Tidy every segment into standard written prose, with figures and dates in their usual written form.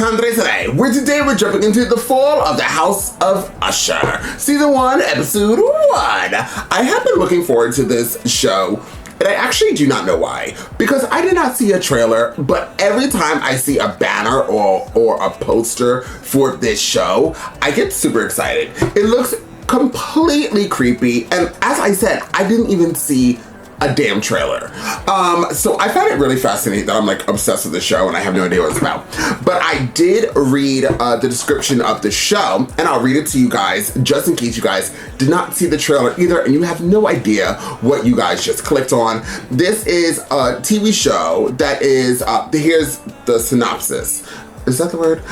Andre today, where today we're jumping into the fall of the House of Usher. Season 1, Episode 1. I have been looking forward to this show, and I actually do not know why. Because I did not see a trailer, but every time I see a banner or a poster for this show, I get super excited. It looks completely creepy, and as I said, I didn't even see a damn trailer. So I found it really fascinating that I'm like obsessed with the show and I have no idea what it's about. But I did read the description of the show, and I'll read it to you guys just in case you guys did not see the trailer either and you have no idea what you guys just clicked on. This is a TV show that is, here's the synopsis. Is that the word?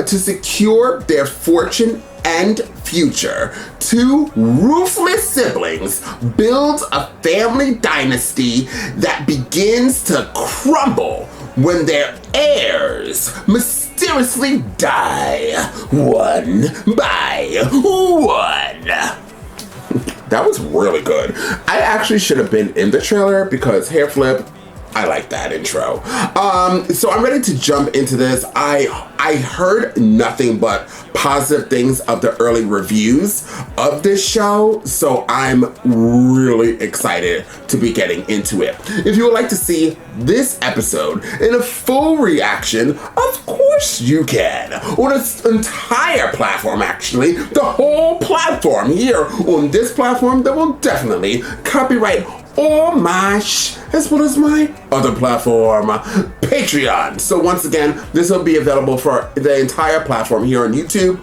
To secure their fortune and future, two ruthless siblings build a family dynasty that begins to crumble when their heirs mysteriously die one by one. That was really good. I actually should have been in the trailer because hair flip, I like that intro. So I'm ready to jump into this. I heard nothing but positive things of the early reviews of this show, so I'm really excited to be getting into it. If you would like to see this episode in a full reaction, of course you can. On this entire platform, actually, the whole platform here on this platform that will definitely copyright all my as well as my other platform, Patreon. So once again, this will be available for the entire platform here on YouTube,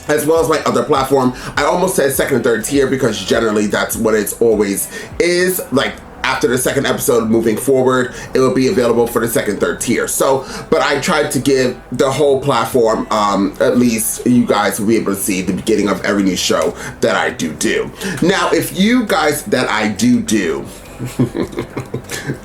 as well as my other platform. I almost said second and third tier because generally that's what it's always is. Like after the second episode moving forward, it will be available for the second, third tier. So, but I tried to give the whole platform, at least you guys will be able to see the beginning of every new show that I do. Now, if you guys that I do,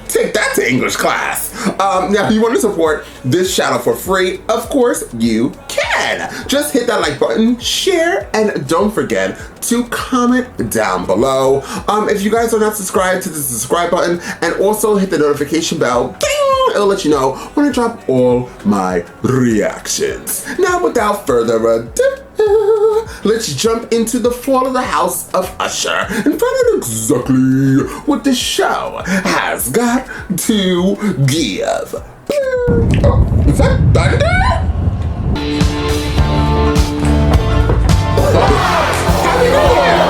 take that to English class. Now, if you want to support this channel for free, of course you can. Just hit that like button, share, and don't forget to comment down below. If you guys are not subscribed, to the subscribe button and also hit the notification bell. Ding! It'll let you know when I drop all my reactions. Now, without further ado, let's jump into the fall of the House of Usher and find out exactly what the show has got to give. Oh, is that thunder? Happy New Year!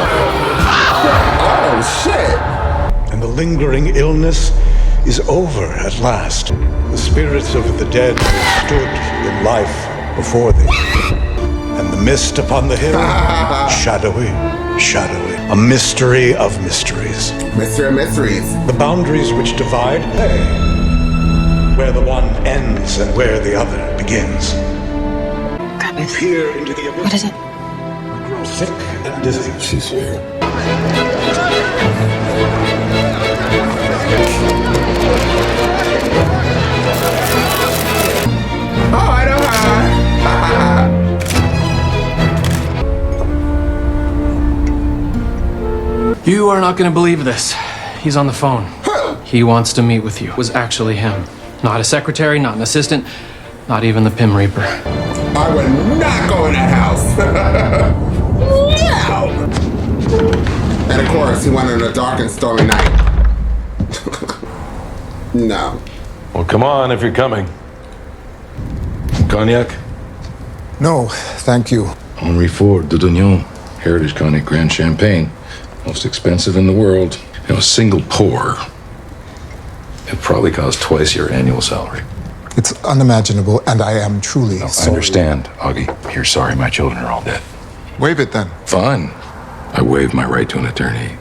Oh, shit. And the lingering illness is over at last. The spirits of the dead stood in life before thee. And the mist upon the hill, shadowy, a mystery of mysteries. Mystery of mysteries. The boundaries which divide lay, where the one ends and where the other begins. Grab it. Peer into the abyss. What is it? Grow thick and dizzy. She's here. Oh, I know her. You are not going to believe this. He's on the phone. Who? He wants to meet with you. It was actually him. Not a secretary, not an assistant, not even the Pim Reaper. I would not go in that house. No. And of course, he went on a dark and stormy night. No. Well, come on if you're coming. Cognac? No, thank you. Henri Ford, de Dugnon. Heritage Cognac Grand Champagne. Most expensive in the world. You know, a single pour. It probably costs twice your annual salary. It's unimaginable, and I am truly I sorry. understand, Augie. You're sorry my children are all dead. Waive it then. Fine. I waive my right to an attorney.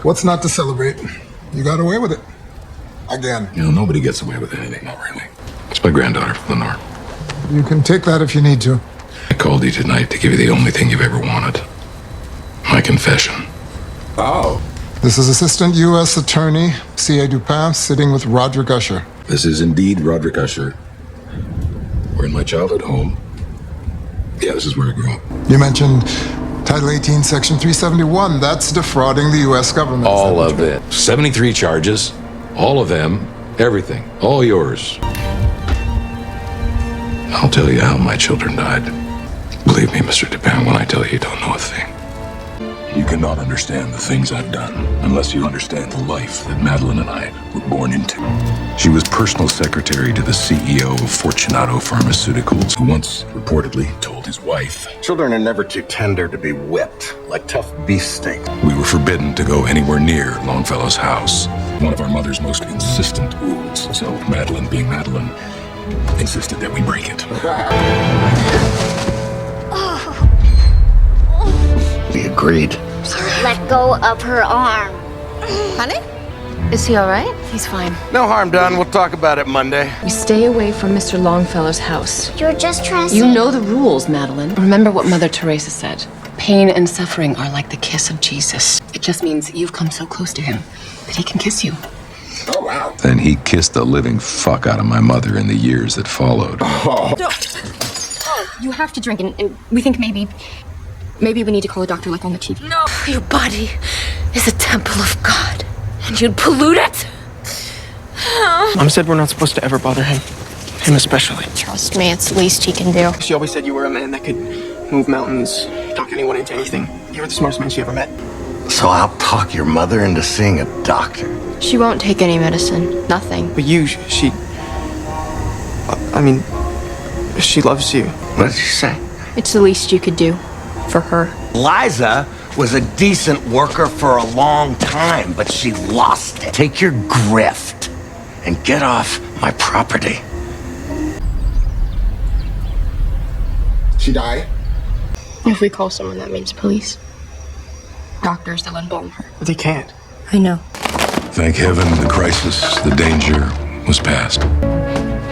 What's not to celebrate? You got away with it. Again. You know, nobody gets away with anything, not really. It's my granddaughter, Lenore. You can take that if you need to. I called you tonight to give you the only thing you've ever wanted. My confession. Oh. This is Assistant U.S. Attorney C.A. Dupin sitting with Roderick Usher. This is indeed Roderick Usher. We're in my childhood home. Yeah, this is where I grew up. You mentioned Title 18, Section 371. That's defrauding the U.S. government. All of it. 73 charges. All of them. Everything. All yours. I'll tell you how my children died. Believe me, Mr. Dupin, when I tell you don't know a thing. You cannot understand the things I've done unless you understand the life that Madeline and I were born into. She was personal secretary to the CEO of Fortunato Pharmaceuticals, who once reportedly told his wife, Children are never too tender to be whipped, like tough beefsteak. we were forbidden to go anywhere near Longfellow's house. One of our mother's most insistent rules. So Madeline, being Madeline, insisted that we break it. We agreed. Let go of her arm. Honey? Is he all right? He's fine. No harm done. We'll talk about it Monday. We stay away from Mr. Longfellow's house. You're just trying to You know the rules, Madeline. Remember what Mother Teresa said. Pain and suffering are like the kiss of Jesus. It just means you've come so close to him that he can kiss you. Oh, wow. Then he kissed the living fuck out of my mother in the years that followed. You have to drink, and we think maybe we need to call a doctor like on the TV. No! Your body is a temple of God, and you'd pollute it? Mom said we're not supposed to ever bother him. Him especially. Trust me, it's the least he can do. She always said you were a man that could move mountains, talk anyone into anything. You were the smartest man she ever met. So I'll talk your mother into seeing a doctor. She won't take any medicine. Nothing. But you, I mean, she loves you. What did you say? It's the least you could do for her. Liza was a decent worker for a long time, but she lost it. Take your grift and get off my property. She died? If we call someone, that means police. Doctors, they'll embalm her. They can't. I know. Thank heaven the crisis, the danger was past.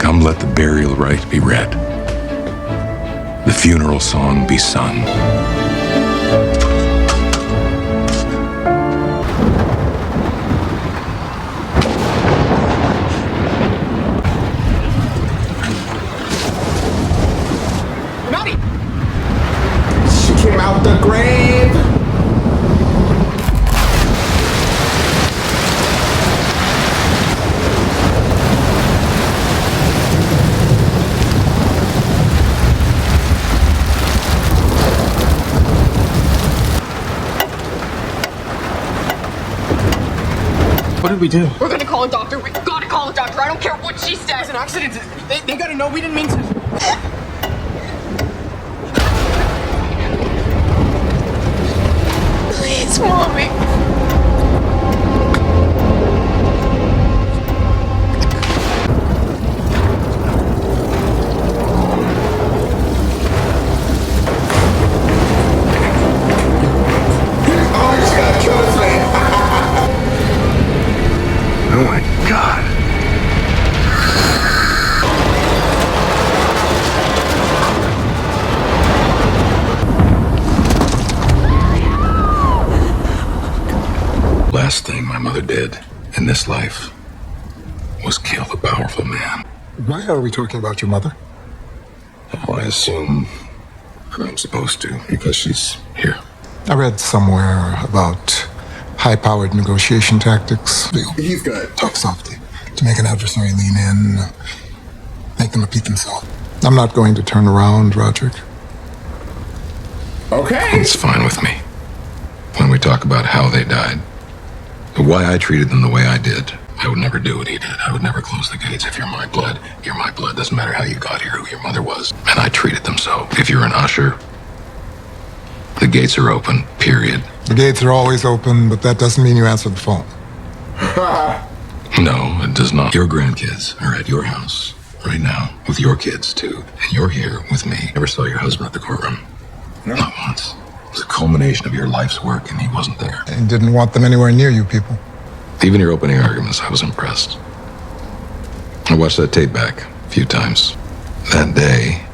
Come let the burial rite be read. The funeral song be sung. She came out the grave. What did we do? We're gonna call a doctor. We gotta call a doctor. I don't care what she says. It's an accident. They gotta know we didn't mean to. Please, Mommy. Oh, she's gonna kill this man. Oh my God. Last thing my mother did in this life was kill a powerful man. Why are we talking about your mother? Oh, I assume I'm supposed to because she's here. I read somewhere about high-powered negotiation tactics. He's good. Talk softly to make an adversary lean in, make them repeat themselves. I'm not going to turn around, Roderick. Okay. It's fine with me. When we talk about how they died, why I treated them the way I did, I would never do what he did. I would never close the gates. If you're my blood, you're my blood. Doesn't matter how you got here, who your mother was. And I treated them so. If you're an usher, the gates are open, period. The gates are always open, but that doesn't mean you answer the phone. No, it does not. Your grandkids are at your house right now with your kids too. And you're here with me. Never saw your husband at the courtroom. No. Not once. It was a culmination of your life's work and he wasn't there. And didn't want them anywhere near you people. Even your opening arguments, I was impressed. I watched that tape back a few times. That day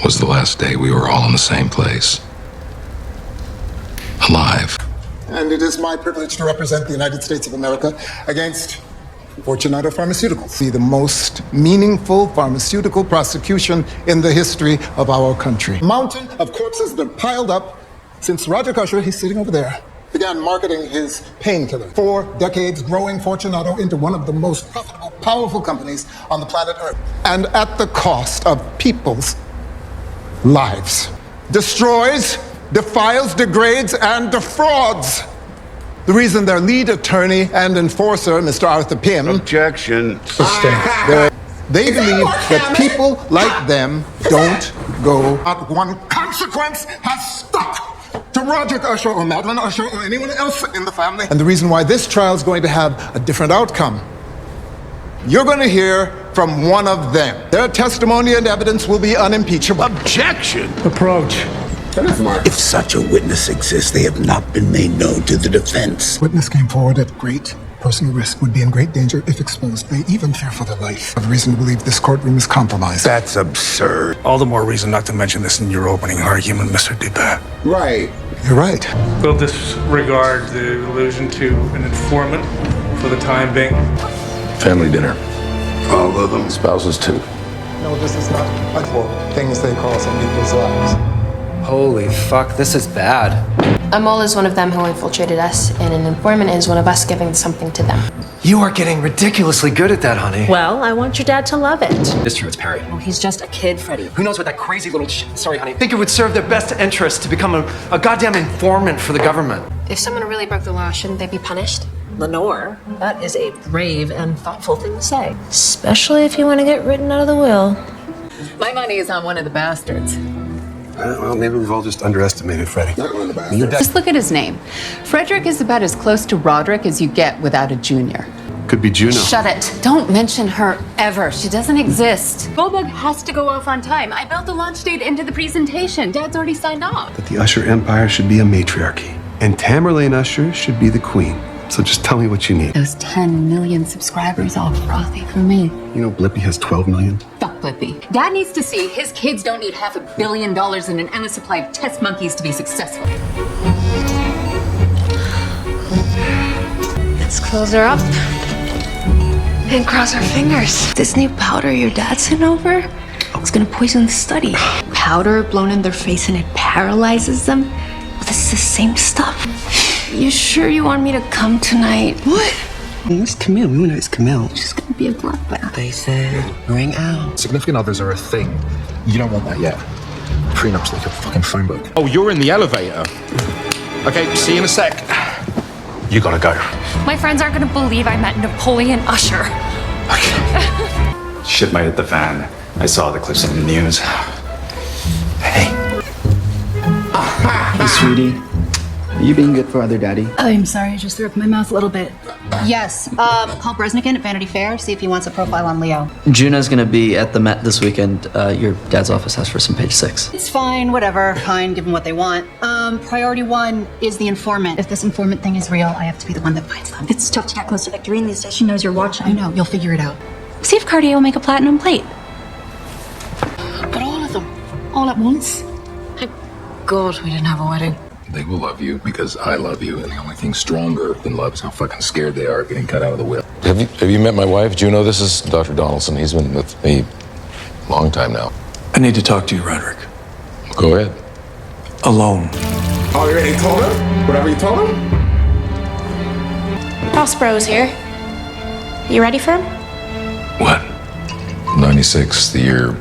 was the last day we were all in the same place. Alive. And it is my privilege to represent the United States of America against Fortunato Pharmaceuticals, the most meaningful pharmaceutical prosecution in the history of our country. Mountain of corpses that have piled up since Roger Usher, he's sitting over there, began marketing his painkiller. 4 decades, growing Fortunato into one of the most profitable, powerful companies on the planet Earth. And at the cost of people's lives. Destroys, defiles, degrades, and defrauds. The reason their lead attorney and enforcer, Mr. Arthur Pym... Objection. They believe that people like them don't go. Not one consequence has stuck to Roderick Usher or Madeline Usher or anyone else in the family. And the reason why this trial is going to have a different outcome. You're going to hear from one of them. Their testimony and evidence will be unimpeachable. Objection. Approach. If such a witness exists, they have not been made known to the defense. Witness came forward at great personal risk, would be in great danger if exposed. They even fear for their life. I have reason to believe this courtroom is compromised. That's absurd. All the more reason not to mention this in your opening argument, Mr. Dupin. Right. You're right. We'll disregard the allusion to an informant for the time being. Family dinner. All of them. Spouses too. No, this is not for things they cause in people's lives. Holy fuck, this is bad. A mole is one of them who infiltrated us, and an informant is one of us giving something to them. You are getting ridiculously good at that, honey. Well, I want your dad to love it. It's true, it's Perry. Oh, he's just a kid, Freddie. Who knows what that crazy little sorry, honey. I think it would serve their best interest to become a goddamn informant for the government. If someone really broke the law, shouldn't they be punished? Lenore, that is a brave and thoughtful thing to say. Especially if you want to get written out of the will. My money is on one of the bastards. Well, maybe we've all just underestimated Freddie. Not one of the bastards. Just look at his name. Frederick is about as close to Roderick as you get without a junior. Could be Juno. Shut it. Don't mention her ever. She doesn't exist. Goldbug has to go off on time. I built the launch date into the presentation. Dad's already signed off. But the Usher Empire should be a matriarchy. And Tamerlane Usher should be the queen. So just tell me what you need. Those 10 million subscribers all frothy for me. You know Blippi has 12 million? Fuck Blippi. Dad needs to see his kids don't need $500 million and an endless supply of test monkeys to be successful. Let's close her up and cross our fingers. This new powder your dad sent over is gonna poison the study. Powder blown in their face and it paralyzes them? Well, this is the same stuff. You sure you want me to come tonight? What? It's Camille. We know it's Camille. It's just gonna be a bloodbath. They said, ring out. Significant others are a thing. You don't want that yet. Prenup's like a fucking phone book. Oh, you're in the elevator. Okay, see you in a sec. You gotta go. My friends aren't gonna believe I met Napoleon Usher. Shit might hit the fan. I saw the clips on the news. Hey. Hey, sweetie. Are you being good for other daddy? I'm sorry, I just threw up in my mouth a little bit. Yes, call Bresnikan at Vanity Fair, see if he wants a profile on Leo. Juna's gonna be at the Met this weekend. Your dad's office has for some page 6. It's fine, whatever, fine, give them what they want. Priority 1 is the informant. If this informant thing is real, I have to be the one that finds them. It's tough to get close to Victorine these days. She knows you're watching. I know, you'll figure it out. See if Cartier will make a platinum plate. But all of them, all at once? Thank God we didn't have a wedding. They will love you because I love you, and the only thing stronger than love is how fucking scared they are of getting cut out of the will. Have you met my wife, Juno? This is Dr. Donaldson. He's been with me a long time now. I need to talk to you, Roderick. Go ahead. Alone. Oh, you already told him? Whatever you told him? Prospero's here. You ready for him? What? 96, the year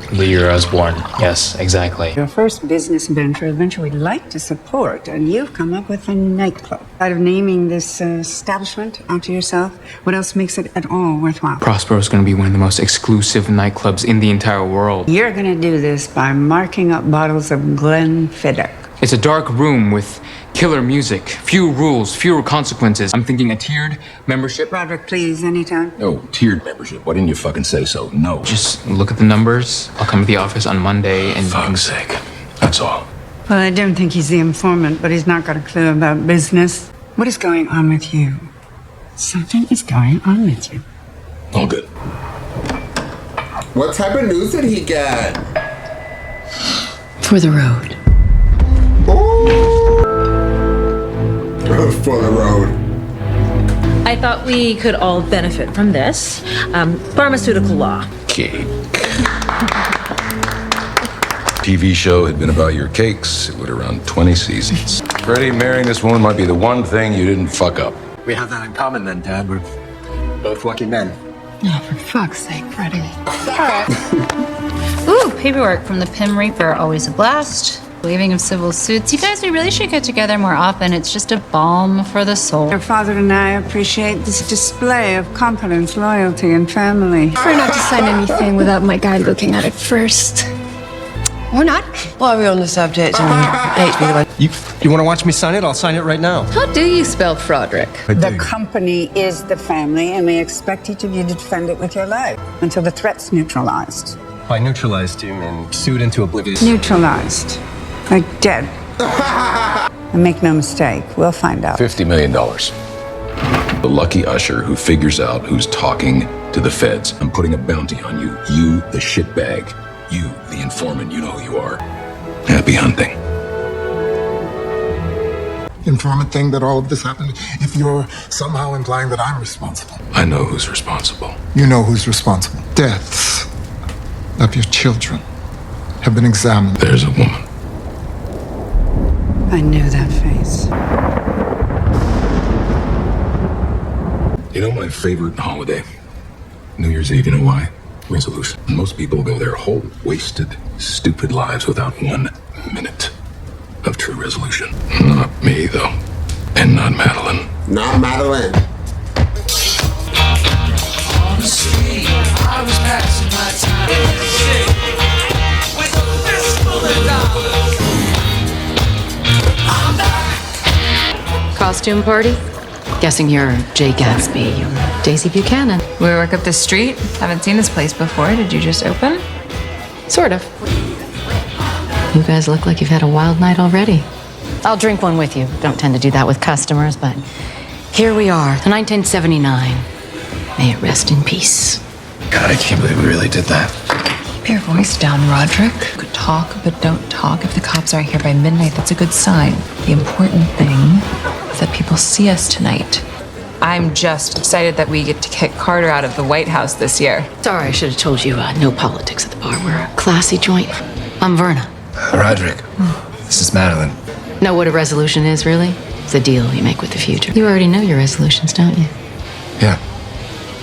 I was born. Yes, exactly. Your first business venture we'd like to support, and you've come up with a nightclub. Out of naming this establishment after yourself, what else makes it at all worthwhile? Prospero's gonna be one of the most exclusive nightclubs in the entire world. You're gonna do this by marking up bottles of Glenfiddich. It's a dark room with killer music, few rules, fewer consequences. I'm thinking a tiered membership. Roderick, please, anytime. No, tiered membership. Why didn't you fucking say so? No. Just look at the numbers. I'll come to the office on Monday and... Fuck's sake. That's all. Well, I don't think he's the informant, but he's not got a clue about business. What is going on with you? Something is going on with you. All good. What type of news did he get? For the road. For the road. I thought we could all benefit from this. Pharmaceutical law. Cake. TV show had been about your cakes. It would have run 20 seasons. Freddie, marrying this woman might be the one thing you didn't fuck up. We have that in common then, Dad. We're both lucky men. Oh, for fuck's sake, Freddie. Ooh, paperwork from the Pim Reaper, always a blast. Waiving of civil suits. You guys, we really should get together more often. It's just a balm for the soul. Your father and I appreciate this display of confidence, loyalty, and family. Try not to sign anything without my guy looking at it first. Or not. While we're on the subject, You want to watch me sign it? I'll sign it right now. How do you spell Froderick? The company is the family, and we expect each of you to defend it with your life until the threat's neutralized. I neutralized him and sued into oblivion. Neutralized. Like dead. And make no mistake, we'll find out. $50 million. The lucky usher who figures out who's talking to the feds. I'm putting a bounty on you. You, the shitbag. You, the informant. You know who you are. Happy hunting. Informant thing that all of this happened, if you're somehow implying that I'm responsible. I know who's responsible. You know who's responsible. Deaths of your children have been examined. There's a woman. I knew that face. You know my favorite holiday? New Year's Eve. You know why? Resolution. Most people go their whole wasted, stupid lives without 1 minute of true resolution. Not me, though. And not Madeline. Not Madeline. I was passing my time with a fistful of dollars. I'm back. Costume party? Guessing you're Jay Gatsby, Daisy Buchanan. We work up the street. Haven't seen this place before. Did you just open? Sort of. You guys look like you've had a wild night already. I'll drink one with you. Don't tend to do that with customers, but here we are, 1979. May it rest in peace. God, I can't believe we really did that. Keep your voice down, Roderick. You could talk, but don't talk. If the cops aren't here by midnight, that's a good sign. The important thing is that people see us tonight. I'm just excited that we get to kick Carter out of the White House this year. Sorry, I should have told you, no politics at the bar. We're a classy joint. I'm Verna. Roderick, this is Madeline. Know what a resolution is, really? It's a deal you make with the future. You already know your resolutions, don't you? Yeah,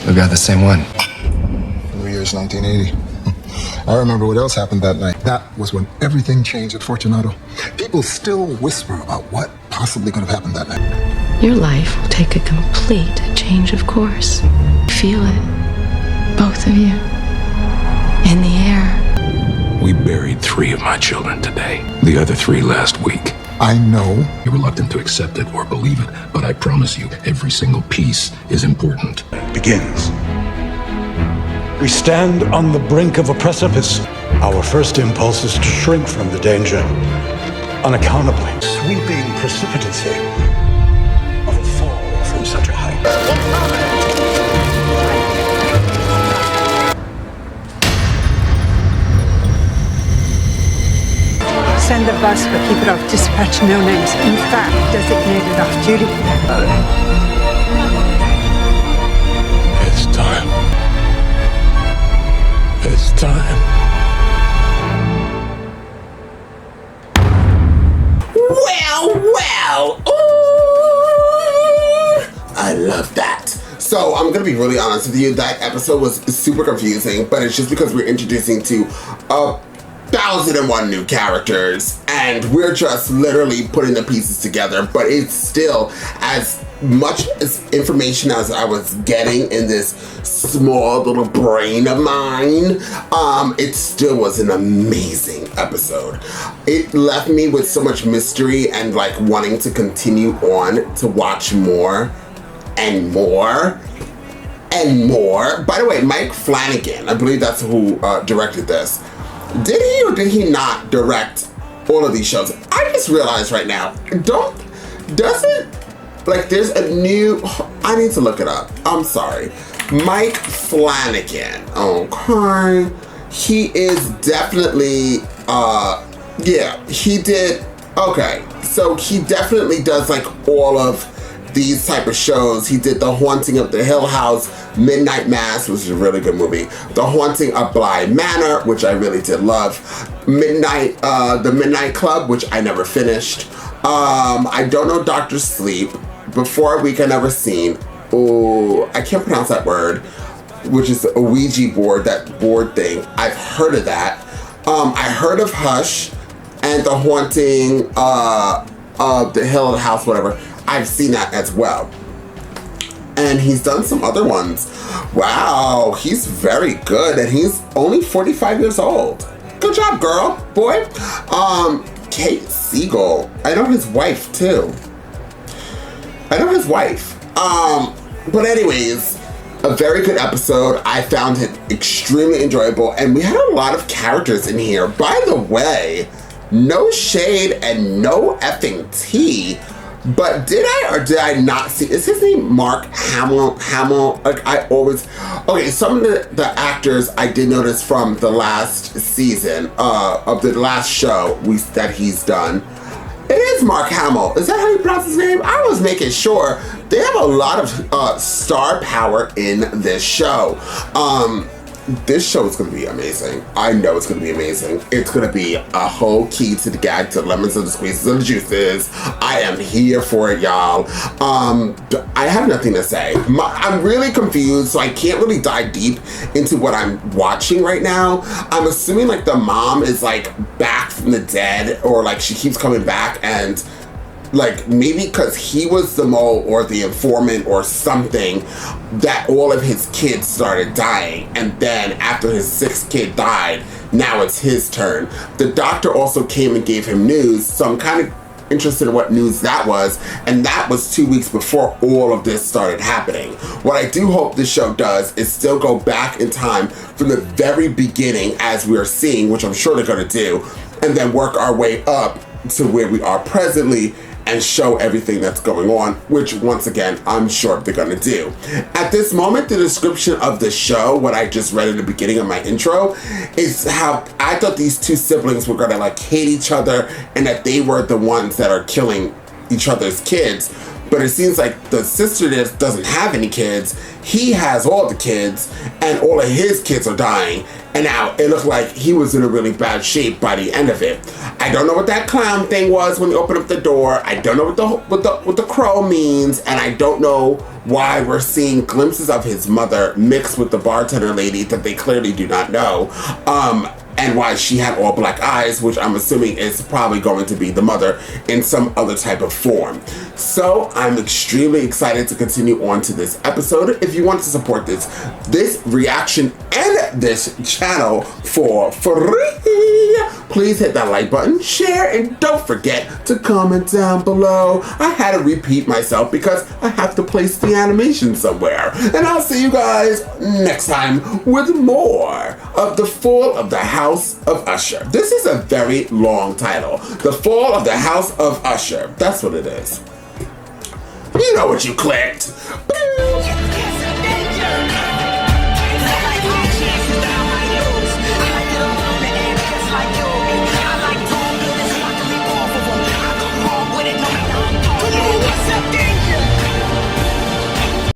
we got the same one. New Year's 1980. I remember what else happened that night. That was when everything changed at Fortunato. People still whisper about what possibly could have happened that night. Your life will take a complete change of course. Feel it. Both of you. In the air. We buried 3 of my children today. The other 3 last week. I know. You're reluctant to accept it or believe it, but I promise you, every single piece is important. Begins. We stand on the brink of a precipice. Our first impulse is to shrink from the danger, unaccountably. Sweeping precipitancy of a fall from such a height. Send the bus, but keep it off dispatch, no names. In fact, designated off duty. It's time. It's time. Well. Ooh, I love that. So I'm gonna be really honest with you. That episode was super confusing, but it's just because we're introducing to 1,001 new characters, and we're just literally putting the pieces together. But it's still as much as information as I was getting in this small little brain of mine. It still was an amazing episode. It left me with so much mystery and like wanting to continue on to watch more and more and more. By the way, Mike Flanagan, I believe that's who directed this. Did he or did he not direct all of these shows? I just realized right now, doesn't, like there's a new, I need to look it up. I'm sorry. Mike Flanagan, okay. He is definitely, yeah, he did, okay. So he definitely does like all of these type of shows. He did The Haunting of the Hill House, Midnight Mass, which is a really good movie, The Haunting of Bly Manor, which I really did love, The Midnight Club, which I never finished, I don't know Dr. Sleep. Before a Week I Never Seen. Oh, I can't pronounce that word, which is a Ouija board, that board thing. I've heard of that. I heard of Hush and The Haunting of the Hill, the House, whatever. I've seen that as well. And he's done some other ones. Wow, he's very good, and he's only 45 years old. Good job, girl, boy. Kate Siegel. I know his wife too. But anyways, a very good episode. I found it extremely enjoyable, and we had a lot of characters in here. By the way, no shade and no effing tea. But did I or did I not see, is his name Mark Hamill? Like I always, okay, some of the actors I did notice from the last season of the last show that he's done. It is Mark Hamill. Is that how you pronounce his name? I was making sure. They have a lot of star power in this show. This show is going to be amazing. I know it's going to be amazing. It's going to be a whole key to the gag, to the lemons and the squeezes and the juices. I am here for it, y'all. I have nothing to say. I'm really confused, so I can't really dive deep into what I'm watching right now. I'm assuming like the mom is like back from the dead, or like she keeps coming back, and like maybe because he was the mole or the informant or something, that all of his kids started dying, and then after his sixth kid died, now it's his turn. The doctor also came and gave him news, so I'm kind of interested in what news that was, and that was 2 weeks before all of this started happening. What I do hope this show does is still go back in time from the very beginning, as we are seeing, which I'm sure they're going to do, and then work our way up to where we are presently and show everything that's going on, which once again, I'm sure they're gonna do. At this moment, the description of the show, what I just read in the beginning of my intro, is how I thought these two siblings were gonna like hate each other, and that they were the ones that are killing each other's kids. But it seems like the sister doesn't have any kids. He has all the kids, and all of his kids are dying. And now it looked like he was in a really bad shape by the end of it. I don't know what that clown thing was when he opened up the door. I don't know what the crow means, and I don't know why we're seeing glimpses of his mother mixed with the bartender lady that they clearly do not know. And why she had all black eyes, which I'm assuming is probably going to be the mother in some other type of form. So I'm extremely excited to continue on to this episode. If you want to support this reaction and this channel for free, please hit that like button, share, and don't forget to comment down below. I had to repeat myself because I have to place the animation somewhere. And I'll see you guys next time with more of The Fall of the House of Usher. This is a very long title. The Fall of the House of Usher. That's what it is. You know what you clicked.